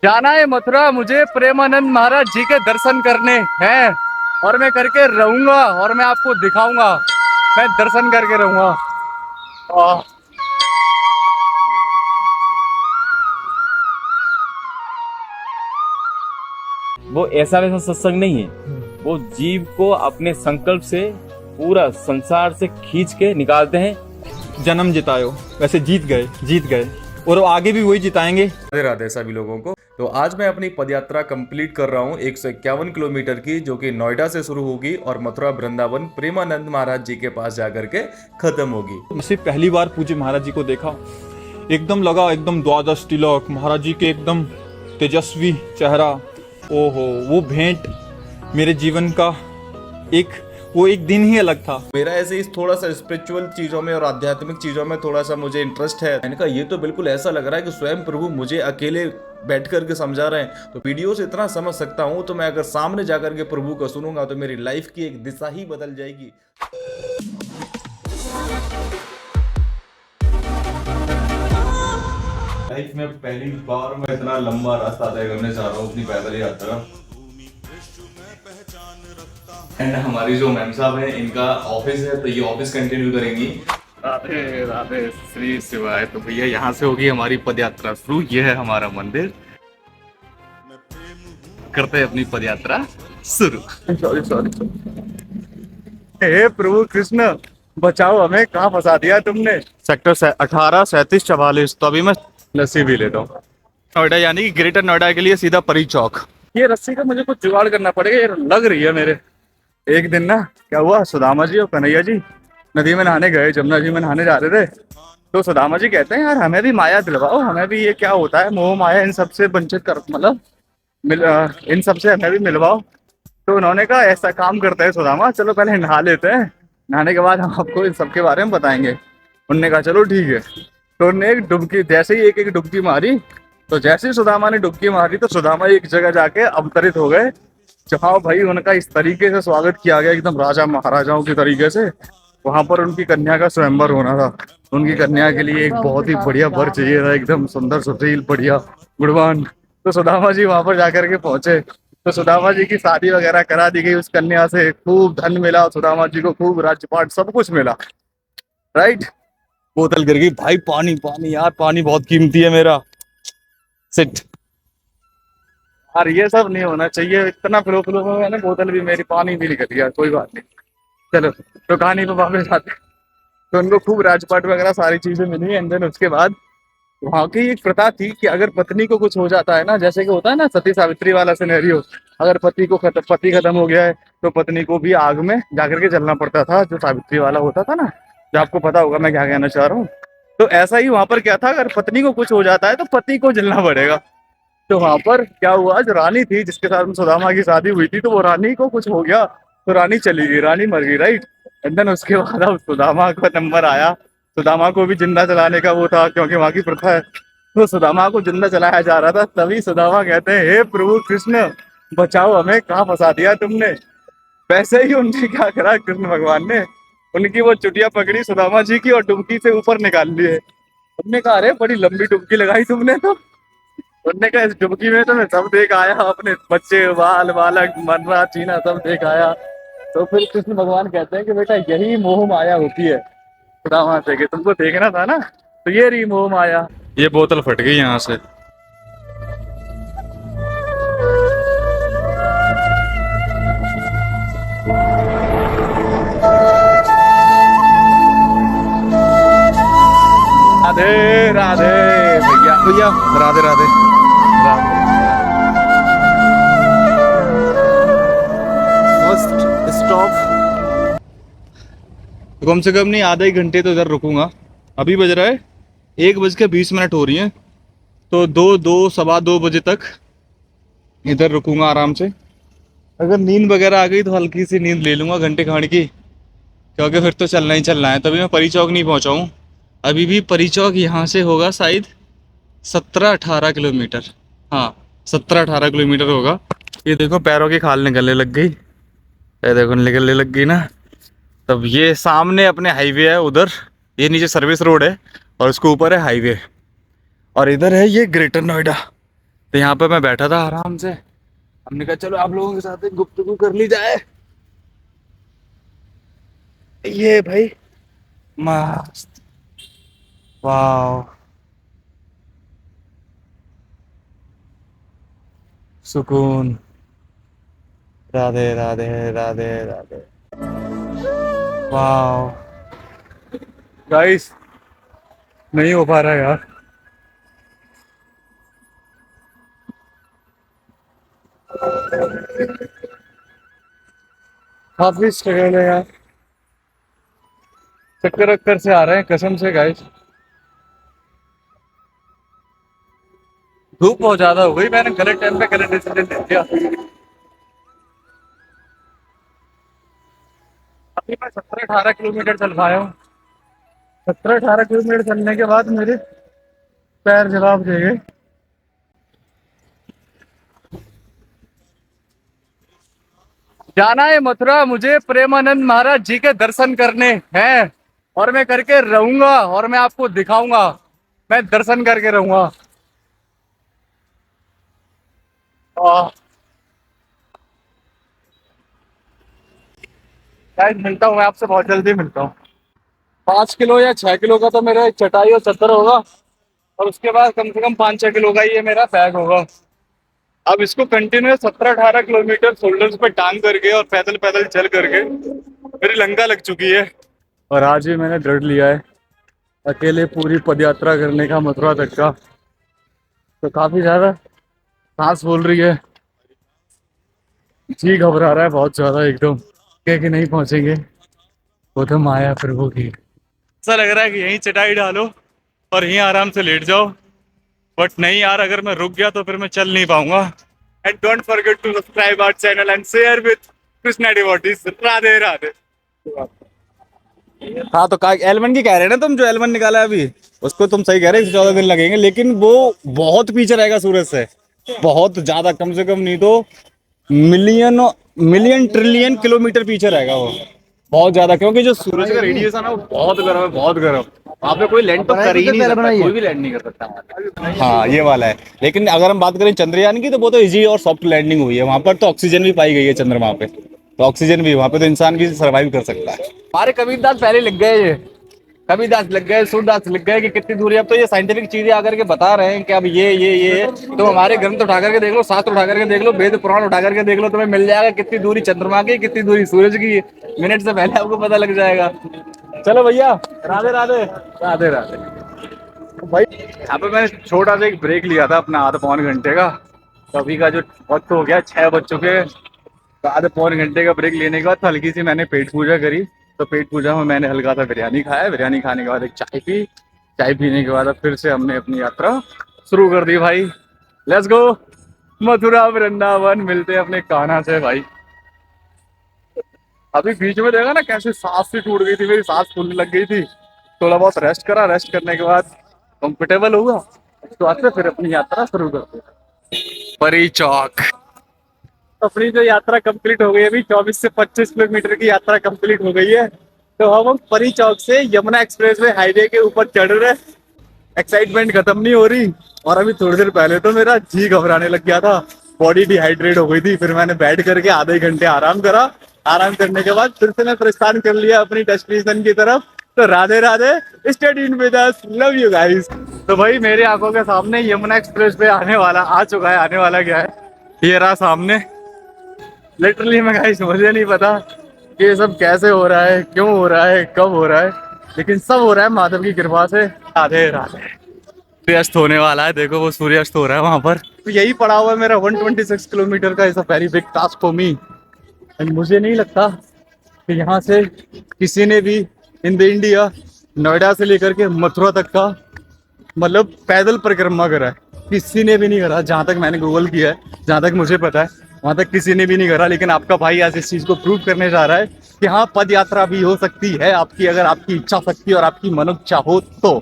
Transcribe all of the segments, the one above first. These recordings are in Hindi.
जाना है मथुरा मुझे प्रेमानंद महाराज जी के दर्शन करने हैं। और मैं करके रहूंगा और मैं आपको दिखाऊंगा। मैं दर्शन करके रहूंगा। आह, वो ऐसा वैसा सत्संग नहीं है। वो जीव को अपने संकल्प से पूरा संसार से खींच के निकालते हैं। जन्म जितायो, वैसे जीत गए और वो आगे भी वही जिताएंगे। राधे राधे सभी लोगों को। तो आज मैं अपनी पदयात्रा कंप्लीट कर रहा हूँ 151 किलोमीटर की, जो कि नोएडा से शुरू होगी और मथुरा वृंदावन प्रेमानंद महाराज जी के पास जाकर के खत्म होगी। मैं पहली बार पूज्य महाराज जी को देखा, एकदम लगा एकदम द्वादश तिलक, महाराज जी के एकदम तेजस्वी चेहरा। ओहो, वो भेंट मेरे जीवन का एक दिन ही अलग था। मेरा ऐसे ही थोड़ा सा स्पिरिचुअल चीजों में और आध्यात्मिक चीजों में थोड़ा सा मुझे इंटरेस्ट है। मैंने कहा ये तो बिल्कुल ऐसा लग रहा है कि स्वयं प्रभु मुझे अकेले बैठ करके समझा रहे हैं। तो वीडियो से इतना समझ सकता हूँ, तो मैं अगर सामने जाकर के प्रभु को सुनूंगा तो मेरी लाइफ की एक दिशा ही बदल जाएगी। लाइफ में पहली बार मैं इतना लंबा रास्ता तय करने चाह रहा हूँ अपनी पैदल यात्रा। एंड हमारी जो मैम साहब है, इनका ऑफिस है, तो ये ऑफिस कंटिन्यू करेंगी। राधे राधे श्री शिवाय। तो भैया यहाँ से होगी हमारी पदयात्रा शुरू। ये है हमारा मंदिर। करते हैं अपनी पदयात्रा शुरू। सॉरी। हे प्रभु कृष्ण बचाओ हमें, कहाँ फंसा दिया तुमने। सेक्टर 18 37 44। तो अभी मैं लस्सी भी लेता हूँ। नोएडा यानी कि ग्रेटर नोएडा के लिए सीधा परी चौक। ये रस्सी का मुझे कुछ जुगाड़ करना पड़ेगा, ये लग रही है मेरे। एक दिन ना क्या हुआ, सुदामा जी और कन्हैया जी नदी में नहाने गए, जमुना जी में नहाने जा रहे थे। तो सुदामा जी कहते हैं यार हमें भी माया दिलवाओ, हमें भी ये क्या होता है मोह माया, इन सबसे वंचित कर मतलब इन सबसे हमें भी मिलवाओ। तो उन्होंने कहा ऐसा काम करते हैं सुदामा, चलो पहले नहा लेते हैं, नहाने के बाद हम आपको इन सबके बारे में बताएंगे। उनने कहा चलो ठीक है। तो उन्होंने एक डुबकी, जैसे ही एक डुबकी मारी, तो जैसे ही सुदामा ने डुबकी मारी तो सुदामा एक जगह जाके अवतरित हो गए, जहाँ भाई उनका इस तरीके से स्वागत किया गया एकदम राजा महाराजाओं के तरीके से। वहां पर उनकी कन्या का स्वयंवर होना था। उनकी कन्या के लिए एक बहुत ही बढ़िया वर चाहिए था, एकदम सुंदर सुशील बढ़िया गुणवान। तो सुदामा जी वहां पर जाकर के पहुंचे, तो सुदामा जी की शादी वगैरह करा दी गई उस कन्या से। खूब धन मिला सुदामा जी को, खूब राजपाट सब कुछ मिला। राइट। बोतल गिर गई भाई, पानी पानी यार, पानी बहुत कीमती है मेरा। सिट यार, ये सब नहीं होना चाहिए। इतना फ्लो में मैंने बोतल भी मेरी, पानी भी निकल गया, कोई बात नहीं। चलो तो कहानी पे वापस आते। तो उनको खूब राजपाट वगैरह सारी चीजें मिली। एंड देन उसके बाद वहां की एक प्रथा थी कि अगर पत्नी को कुछ हो जाता है ना, जैसे कि होता है ना सती सावित्री वाला सिनेरियो, अगर पति खत्म हो गया है तो पत्नी को भी आग में जाकर के जलना पड़ता था, जो सावित्री वाला होता था ना, जो आपको पता होगा मैं क्या कहना चाह रहा हूँ। तो ऐसा ही वहां पर क्या था, अगर पत्नी को कुछ हो जाता है तो पति को जलना पड़ेगा। तो वहां पर क्या हुआ, जो रानी थी जिसके साथ सुदामा की शादी हुई थी, तो वो रानी को कुछ हो गया, तो रानी चली गई, रानी मर गई। राइट। एंड देन उसके बाद अब सुदामा का नंबर आया। सुदामा को भी जिंदा जलाने का वो था, क्योंकि वहां की प्रथा है। तो सुदामा को जिंदा जलाया जा रहा था। तभी सुदामा कहते हैं हे प्रभु कृष्ण बचाओ हमें, कहाँ फंसा दिया तुमने। वैसे ही उनने क्या करा, कृष्ण भगवान ने उनकी वो चुटिया पकड़ी सुदामा जी की और डुबकी से ऊपर निकाल लिए। उनने कहा अरे बड़ी लंबी डुबकी लगाई तुमने तो। उनने कहा इस डुबकी में तो मैं सब देख आया, अपने बच्चे बाल बालक मरना चीना सब देख आया। तो फिर कृष्ण भगवान कहते हैं कि बेटा यही मोह माया होती है। खुदा से कि तुमको देखना था ना, तो ये रही मोह माया। ये बोतल फट गई यहाँ से। राधे राधे भैया भैया, राधे राधे फर्स्ट स्टॉप। कम से कम नहीं आधे एक घंटे तो इधर रुकूंगा। अभी बज रहा है 1:20 हो रही है, तो 2-2 सवा 2 बजे तक इधर रुकूंगा आराम से। अगर नींद वगैरह आ गई तो हल्की सी नींद ले लूंगा घंटे खाड़ की, क्योंकि फिर तो चलना ही चलना है। तभी मैं परी चौक नहीं पहुंचा हूँ अभी भी। परी चौक यहाँ से होगा शायद 17-18 किलोमीटर। हाँ 17-18 किलोमीटर होगा। ये देखो पैरों की खाल निकलने लग गई, ये देखो निकलने लग गई ना। तब ये सामने अपने हाईवे है उधर, ये नीचे सर्विस रोड है और उसके ऊपर है हाईवे, और इधर है ये ग्रेटर नोएडा। तो यहाँ पे मैं बैठा था आराम से, हमने कहा चलो आप लोगों के साथ एक गुफ्तगू कर ली जाए। ये भाई मस्त, वाह, सुकून, राधे राधे राधे राधे, वाह गाइस, नहीं हो पा रहा यार। काफी स्ट्रगल है यार, चक्कर वक्कर से आ रहे हैं कसम से गाइस। धूप बहुत ज्यादा हो गई, मैंने गलत टाइम पे गलत डिसीजन ले लिया। अभी मैं 17-18 किलोमीटर चल पाया हूँ। 17-18 किलोमीटर चलने के बाद मेरे पैर जवाब दे गए। जाना है मथुरा, मुझे प्रेमानंद महाराज जी के दर्शन करने हैं, और मैं करके रहूंगा, और मैं आपको दिखाऊंगा, मैं दर्शन करके रहूंगा। गाइस मिलता हूँ मैं आपसे, बहुत जल्दी मिलता हूँ। 5 किलो या 6 किलो का तो मेरा एक चटाई और चद्दर होगा, और उसके बाद कम से कम 5-6 किलो का ये मेरा बैग होगा। अब इसको कंटिन्यू 17-18 किलोमीटर शोल्डर्स पे टांग करके और पैदल पैदल चल करके मेरी लंका लग चुकी है। और आज ही मैंने दृढ़ लिया है अकेले पूरी पदयात्रा करने का, मथुरा तक का। तो काफी ज्यादा सांस फूल रही है, जी घबरा रहा है बहुत ज्यादा एकदम, कि नहीं पहुंचेंगे। वो तो माया प्रभु की। ऐसा लग रहा है कि यहीं चटाई डालो और यहीं आराम से लेट जाओ, बट नहीं यार, अगर मैं रुक गया तो फिर मैं चल नहीं पाऊंगा। And don't forget to subscribe our channel and share with Krishna devotees. Radhe Radhe. हाँ तो एल1 की कह रहे हैं ना तुम, जो एल1 निकाला है अभी, उसको तुम सही कह रहे हो, 14 दिन लगेंगे, लेकिन वो बहुत पीछे रहेगा सूरज से, बहुत ज्यादा, कम से कम नहीं तो मिलियन मिलियन ट्रिलियन किलोमीटर पीछे रहेगा वो, बहुत ज्यादा, क्योंकि जो सूरज का रेडिएशन है वो बहुत गर्म है, बहुत गर्म। वहाँ पे कोई लैंड तो कर ही नहीं सकता, कोई भी लैंड नहीं कर सकता। हाँ ये वाला है, लेकिन अगर हम बात करें चंद्रयान की तो वो तो इजी और सॉफ्ट लैंडिंग हुई है, वहाँ पर तो ऑक्सीजन भी पाई गई है चंद्रमा पे, तो ऑक्सीजन भी वहाँ पे तो इंसान भी सर्वाइव कर सकता है। हमारे कबीरदास पहले लग गए, ये कबीरदास लग गए, सूरदास लग गए कि कितनी दूरी। अब तो ये साइंटिफिक चीजें आकर के बता रहे हैं कि अब ये तो हमारे ग्रंथ उठा करके देख लो, शास्त्र उठा करके देख लो, वेद पुराण उठा करके देख लो, तुम्हें मिल जाएगा कितनी दूरी चंद्रमा की, कितनी दूरी सूरज की, मिनट से पहले आपको पता लग जाएगा। चलो भैया, राधे राधे राधे राधे। भाई यहाँ पे मैंने छोटा सा एक ब्रेक लिया था अपना, आधा पौन घंटे का। तो अभी का जो वक्त हो गया 6 बज चुके, तो आधे पौन घंटे का ब्रेक लेने के बाद हल्की सी मैंने पेट पूजा करी। तो पेट पूजा में मैंने हल्का सा बिरयानी खाया, बिरयानी खाने के बाद एक चाय पी, चाय पीने के बाद अब फिर से हमने अपनी यात्रा शुरू कर दी भाई। लेट्स गो मथुरा वृंदावन, मिलते हैं अपने कान्हा से भाई। अभी बीच में देखा ना कैसे सांस सी टूट गई थी मेरी, सांस फूलने लग गई थी, थोड़ा बहुत रेस्ट करा, रेस्ट करने के बाद कंफर्टेबल हुआ, उसके बाद से फिर अपनी यात्रा शुरू करते हैं। परी चौक, अपनी जो यात्रा कंप्लीट हो गई, अभी 24 से 25 किलोमीटर की यात्रा कंप्लीट हो गई है। तो हम परी चौक से यमुना एक्सप्रेसवे हाईवे के ऊपर चढ़ रहे, एक्साइटमेंट खत्म नहीं हो रही। और अभी थोड़ी देर पहले तो मेरा जी घबराने लग गया था, बॉडी डिहाइड्रेट हो गई थी, फिर मैंने बैठ करके आधे घंटे आराम करा, आराम करने के बाद फिर से मैं प्रस्थान कर लिया अपनी डेस्टिनेशन की तरफ। तो Radhe Radhe, stay tuned with us, love you guys. तो भाई मेरे आंखों के सामने यमुना एक्सप्रेसवे आने वाला आ चुका है, आने वाला क्या है, ये रहा सामने। लिटरली मैं गाइस मुझे नहीं पता कि ये सब कैसे हो रहा है, क्यों हो रहा है, कब हो रहा है, लेकिन सब हो रहा है माधव की कृपा से। राधे राधे। सूर्यास्त होने वाला है, देखो वो सूर्यास्त हो रहा है वहां पर। तो यही पड़ा हुआ है मेरा 126 किलोमीटर का, is a very big task for me. And मुझे नहीं लगता कि यहाँ से किसी ने भी इन द इंडिया, नोएडा से लेकर के मथुरा तक का मतलब पैदल परिक्रमा करा है, किसी ने भी नहीं करा। जहां तक मैंने गूगल किया है, जहां तक मुझे पता है, वहां तक किसी ने भी नहीं करा। लेकिन आपका भाई आज इस चीज को प्रूव करने जा रहा है कि हाँ, पद यात्रा भी हो सकती है आपकी, अगर आपकी इच्छा शक्ति और आपकी मनोच्चा हो तो।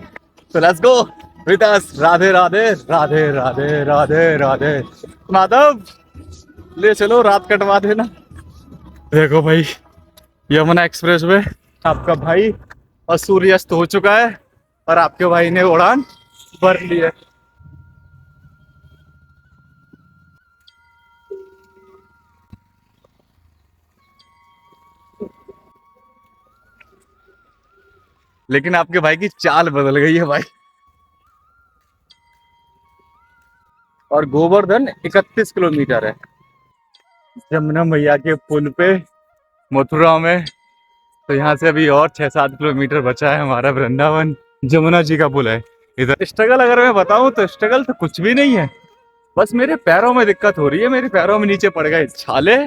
Let's go with us. Radhe Radhe Radhe Radhe Radhe Radhe. Madhav ले चलो, रात कटवा देना। देखो भाई यमुना एक्सप्रेस वे, आपका भाई और सूर्यास्त हो चुका है और आपके भाई ने उड़ान भर ली है। लेकिन आपके भाई की चाल बदल गई है भाई। और गोवर्धन 31 किलोमीटर है। जमुना मैया के पुल पे मथुरा में। तो यहाँ से अभी और 6-7 किलोमीटर बचा है हमारा वृंदावन। जमुना जी का पुल है इधर। स्ट्रगल अगर मैं बताऊं तो स्ट्रगल तो कुछ भी नहीं है, बस मेरे पैरों में दिक्कत हो रही है। मेरे पैरों में नीचे पड़ गए छाले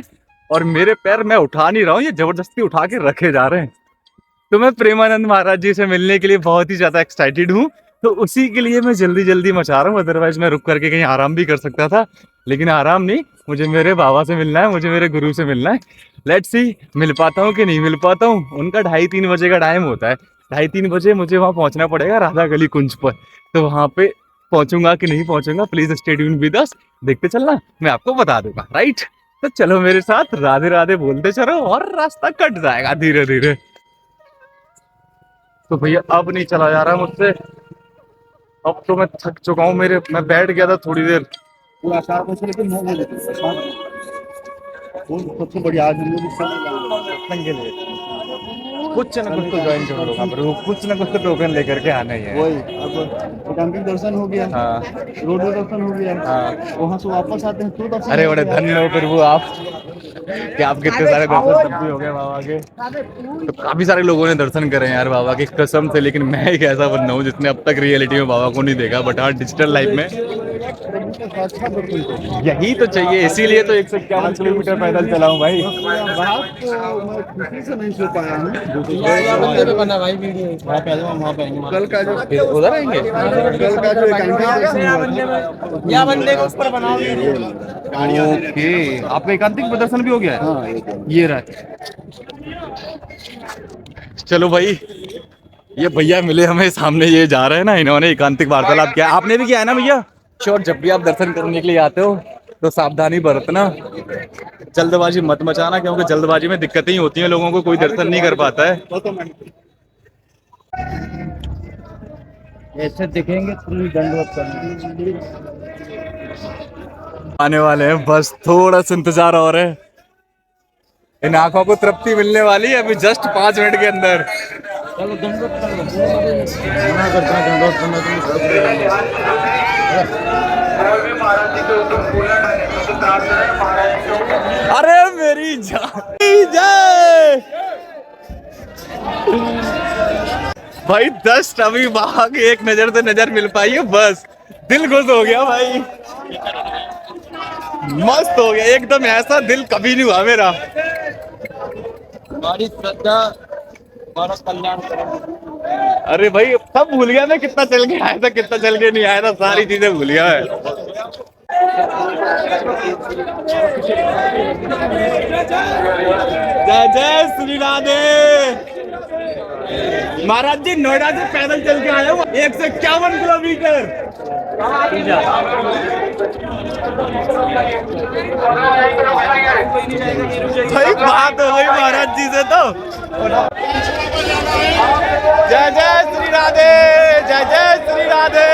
और मेरे पैर मैं उठा नहीं रहा हूँ, ये जबरदस्ती उठा के रखे जा रहे हैं। तो मैं प्रेमानंद महाराज जी से मिलने के लिए बहुत ही ज्यादा एक्साइटेड हूँ। तो उसी के लिए मैं जल्दी जल्दी मचा रहा हूँ, अदरवाइज मैं रुक करके कहीं आराम भी कर सकता था, लेकिन आराम नहीं, मुझे मेरे बाबा से मिलना है, मुझे मेरे गुरु से मिलना है। लेट्स सी मिल पाता हूँ कि नहीं मिल पाता हूँ। उनका 2:30-3 बजे का टाइम होता है, 2:30-3 बजे मुझे वहाँ पहुँचना पड़ेगा राधा गली कुंज पर। तो वहाँ पे पहुंचूंगा कि नहीं पहुंचूंगा, please stay tuned with us, देखते चलना, मैं आपको बता दूंगा, राइट। तो चलो मेरे साथ राधे राधे बोलते चलो और रास्ता कट जाएगा धीरे धीरे। तो भैया अब नहीं चला जा रहा मुझसे, अब तो मैं थक चुका हूँ। मैं बैठ गया था थोड़ी देर। पूरा 4 बजे लेकिन 9 बजे सबसे बढ़िया आज हम लोग के लिए कुछ ना कुछ तो ज्वाइन कर लो प्रभु, कुछ ना कुछ तो टोकन लेकर के आना ही है। वही अब एकांतिक दर्शन हो गया, हाँ रोड दर्शन हो गया, हाँ। वहाँ से वापस आते हैं तो दर्शन अरे हो बड़े गया। धन्य हो प्रभु आप कि आपके इतने सारे दर्शन तब भी हो गए बाबा के। तो काफी सारे लोगों ने दर्शन करे हैं यार बाबा की कसम से, लेकिन मैं एक ऐसा बंदा हूँ जिसने अब तक रियलिटी में बाबा को नहीं देखा, बट हाँ डिजिटल लाइफ में अच्छा दर्शन करो। यही तो चाहिए, इसीलिए तो 151 किलोमीटर पैदल चला हूँ भाई। रात को मैं खुशी से नहीं सो पाया हूँ। वहाँ पे आ जाओ, वहाँ पे आएंगे। कल का जो फिर उधर आएंगे। कल का जो एकांतिक दर्शन हुआ था, ओके, आपका एकांतिक दर्शन भी हो गया है? हाँ ये रहा। चलो भाई, ये भैया मिले हमें सामने, ये जा रहे हैं ना, इन्होंने एकांतिक वार्तालाप किया। आपने भी किया है ना भैया? श्योर, जब भी आप दर्शन करने के लिए आते हो तो सावधानी बरतना, जल्दबाजी मत मचाना, क्योंकि जल्दबाजी में दिक्कतें ही होती हैं, लोगों को कोई दर्शन नहीं कर पाता है। ऐसे दिखेंगे पूरी दंडवत करनी। आने वाले हैं, बस थोड़ा सा इंतजार और है। इन आंखों को तृप्ति मिलने वाली है अभी जस्ट 5 मिनट के अंदर। चलो दंडवत कर लो, मना करता है दंडवत करना। अरे मेरी जय भाई, 10 अभी बाबा की एक नजर से नजर मिल पाई है, बस दिल खुश हो गया भाई, मस्त हो गया एकदम, ऐसा दिल कभी नहीं हुआ मेरा। हमारी श्रद्धा हमारा कल्याण करेंगे। अरे भाई सब भूल गया मैं, कितना चल के आया था कितना चल के नहीं आया था, सारी चीजें भूल गया है। जय जय श्री राधे। महाराज जी नोएडा से पैदल चल के आया हूँ 151 किलोमीटर। भाई बात हो गई महाराज जी से तो। जय जय श्री राधे, जय जय श्री राधे।